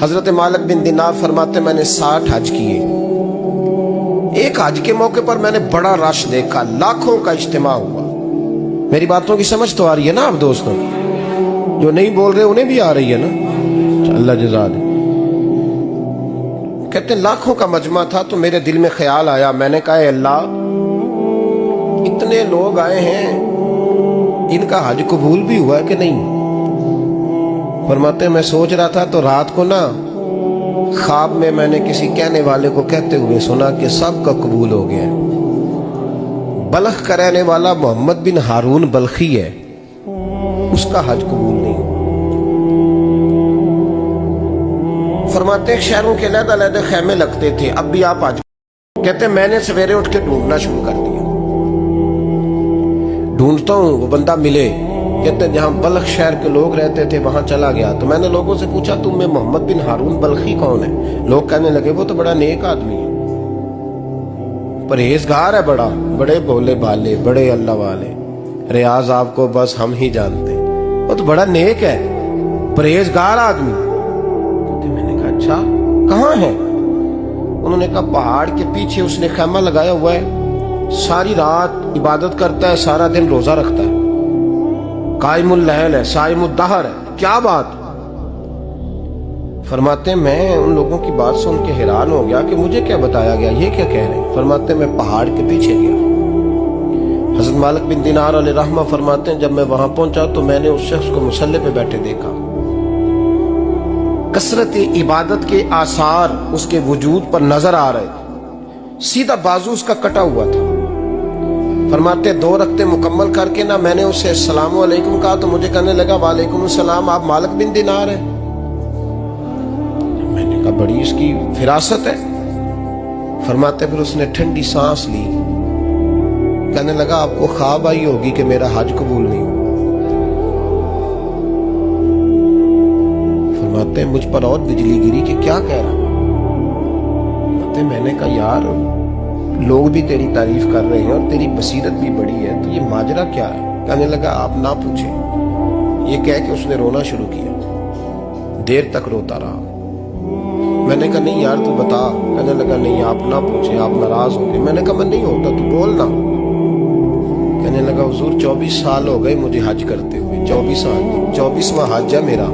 حضرت مالک بن دینار فرماتے میں نے 60 حج کیے. ایک حج کے موقع پر میں نے بڑا رش دیکھا, لاکھوں کا اجتماع ہوا. میری باتوں کی سمجھ تو آ رہی ہے نا آپ دوستوں؟ جو نہیں بول رہے انہیں بھی آ رہی ہے نا؟ اللہ جزا دے. کہتے لاکھوں کا مجمع تھا تو میرے دل میں خیال آیا, میں نے کہا اے اللہ, اتنے لوگ آئے ہیں, ان کا حج قبول بھی ہوا ہے کہ نہیں؟ فرماتے میں سوچ رہا تھا تو رات کو نا خواب میں نے کسی کہنے والے کو کہتے ہوئے سنا کہ سب کا قبول ہو گیا ہے. بلخ کا رہنے والا محمد بن ہارون بلخی ہے, اس کا حج قبول نہیں. فرماتے شہروں کے علیحدہ علیحدہ خیمے لگتے تھے, اب بھی آپ آج. کہتے میں نے سویرے اٹھ کے ڈھونڈنا شروع کر دیا, ڈھونڈتا ہوں وہ بندہ ملے. کہتے جہاں بلخ شہر کے لوگ رہتے تھے وہاں چلا گیا تو میں نے لوگوں سے پوچھا تم میں محمد بن ہارون بلخی کون ہے؟ لوگ کہنے لگے وہ تو بڑا نیک آدمی ہے, پرہیزگار ہے, بڑے بولے بالے, بڑے اللہ والے, ریاض آپ کو بس ہم ہی جانتے, وہ تو بڑا نیک ہے, پرہیزگار آدمی. میں نے کہا اچھا کہاں ہے؟ انہوں نے کہا پہاڑ کے پیچھے اس نے خیمہ لگایا ہوا ہے, ساری رات عبادت کرتا ہے, سارا دن روزہ رکھتا ہے, قائم اللیل ہے, صائم الدہر ہے. کیا بات؟ فرماتے میں ان لوگوں کی بات سن کے حیران ہو گیا کہ مجھے کیا بتایا گیا, یہ کیا کہہ رہے ہیں؟ فرماتے میں پہاڑ کے پیچھے گیا. حضرت مالک بن دینار علیہ رحمہ فرماتے ہیں جب میں وہاں پہنچا تو میں نے اس شخص کو مصلی پہ بیٹھے دیکھا. کثرت عبادت کے آثار اس کے وجود پر نظر آ رہے, سیدھا بازو اس کا کٹا ہوا تھا. فرماتے 2 رکعتیں مکمل کر کے نا میں نے اسے السلام علیکم کہا تو مجھے کہنے لگا وعلیکم السلام, آپ مالک بن دینار ہیں؟ میں نے کہا بڑی اس کی فراست ہے. فرماتے پھر اس نے ٹھنڈی سانس لی, کہنے لگا آپ کو خواب آئی ہوگی کہ میرا حج قبول نہیں ہوا. فرماتے مجھ پر اور بجلی گری کہ کیا کہہ رہا. فرماتے میں نے کہا یار لوگ بھی تیری تعریف کر رہے ہیں اور تیری بصیرت بھی بڑی ہے, تو یہ ماجرا کیا ہے؟ کہنے لگا آپ نہ پوچھیں. یہ کہہ کے اس نے رونا شروع کیا, دیر تک روتا رہا. میں نے کہا نہیں یار تو بتا. کہنے لگا نہیں آپ نہ پوچھیں, آپ ناراض ہو گئے. میں نے کہا میں نہیں ہوتا, تو بولنا. کہنے لگا حضور 24 سال ہو گئے مجھے حج کرتے ہوئے, 24واں حج ہے میرا,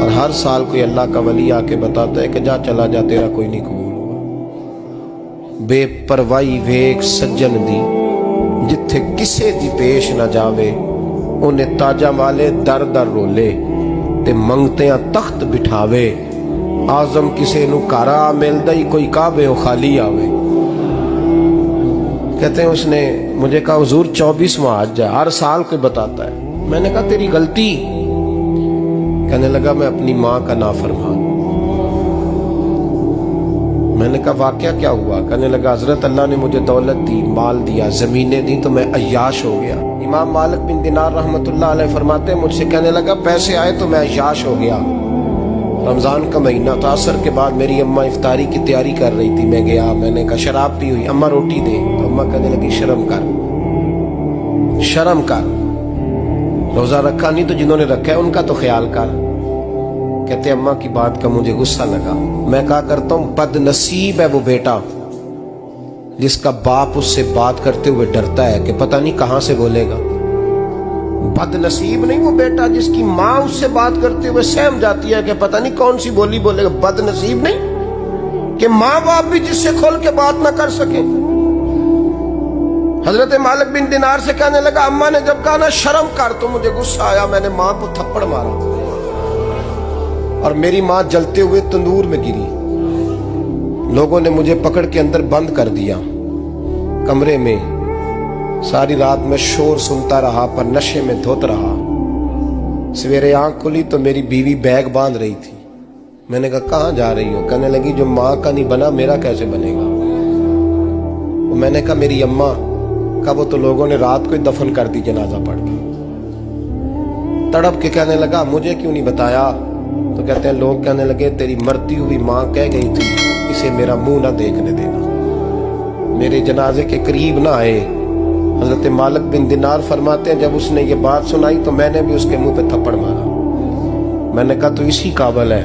اور ہر سال کوئی اللہ کا ولی آ کے بتاتا ہے کہ جا چلا جا تیرا کوئی نہیں قبول ہوا. بے پروائی ویک سجن دی جتھے کسے دی پیش نہ جاوے, انہیں تاجہ والے در در رولے تے منگتیاں تخت بٹھاوے. آزم کسے نو کارا ملدا ہی کوئی کعبے و خالی آوے. کہتے ہیں اس نے مجھے کہا حضور 24واں حج ہے, ہر سال کوئی بتاتا ہے. میں نے کہا تیری غلطی. کہنے لگا میں اپنی ماں کا نافرمان. میں نے کہا واقعہ کیا ہوا؟ کہنے لگا حضرت اللہ نے مجھے دولت دی, مال دیا, زمینیں دی تو میں عیاش ہو گیا. امام مالک بن دینار رحمت اللہ علیہ فرماتے ہیں مجھ سے کہنے لگا پیسے آئے تو میں عیاش ہو گیا. رمضان کا مہینہ تھا, عصر کے بعد میری اماں افطاری کی تیاری کر رہی تھی, میں گیا, میں نے کہا شراب پی ہوئی, اماں روٹی دے. تو اماں کہنے لگی شرم کر, روزہ رکھا نہیں تو جنہوں نے رکھا ہے ان کا تو خیال کر. کہتے اماں کی بات کا مجھے غصہ لگا. میں کہا کرتا ہوں بد نصیب ہے وہ بیٹا جس کا باپ اس سے بات کرتے ہوئے ڈرتا ہے کہ پتہ نہیں کہاں سے بولے گا. بد نصیب نہیں وہ بیٹا جس کی ماں اس سے بات کرتے ہوئے سہم جاتی ہے کہ پتہ نہیں کون سی بولی بولے گا. بد نصیب نہیں کہ ماں باپ بھی جس سے کھول کے بات نہ کر سکے. حضرت مالک بن دینار سے کہنے لگا اماں نے جب کہا نا شرم کر تو مجھے غصہ آیا, میں نے ماں کو تھپڑ مارا اور میری ماں جلتے ہوئے تندور میں گری. لوگوں نے مجھے پکڑ کے اندر بند کر دیا کمرے میں. ساری رات میں شور سنتا رہا پر نشے میں دھوت رہا. سویرے آنکھ کھلی تو میری بیوی بیگ باندھ رہی تھی. میں نے کہا کہاں جا رہی ہو؟ کہنے لگی جو ماں کا نہیں بنا میرا کیسے بنے گا. میں نے کہا میری اماں کا وہ تو لوگوں نے رات کو ہی دفن کر دی جنازہ پڑھ کے. تڑپ کے کہنے لگا مجھے کیوں نہیں بتایا؟ تو کہتے ہیں لوگ کہنے لگے تیری مرتی ہوئی ماں کہہ گئی تھی اسے میرا منہ نہ دیکھنے دینا, میرے جنازے کے قریب نہ آئے. حضرت مالک بن دینار فرماتے ہیں جب اس نے یہ بات سنائی تو میں نے بھی اس کے منہ پہ تھپڑ مارا. میں نے کہا تو اسی قابل ہے